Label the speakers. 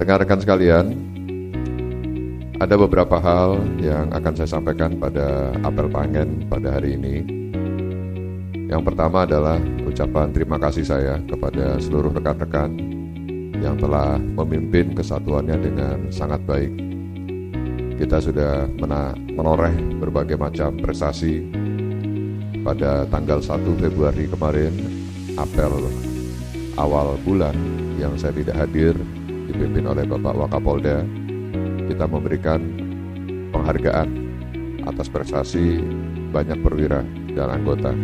Speaker 1: Rekan-rekan sekalian, ada beberapa hal yang akan saya sampaikan pada apel pangen pada hari ini. Yang pertama adalah ucapan terima kasih saya kepada seluruh rekan-rekan yang telah memimpin kesatuannya dengan sangat baik. Kita sudah menoreh berbagai macam prestasi. Pada tanggal 1 Februari kemarin, apel awal bulan yang saya tidak hadir, dipimpin oleh Bapak Wakapolda, kita memberikan penghargaan atas prestasi banyak perwira dan anggota.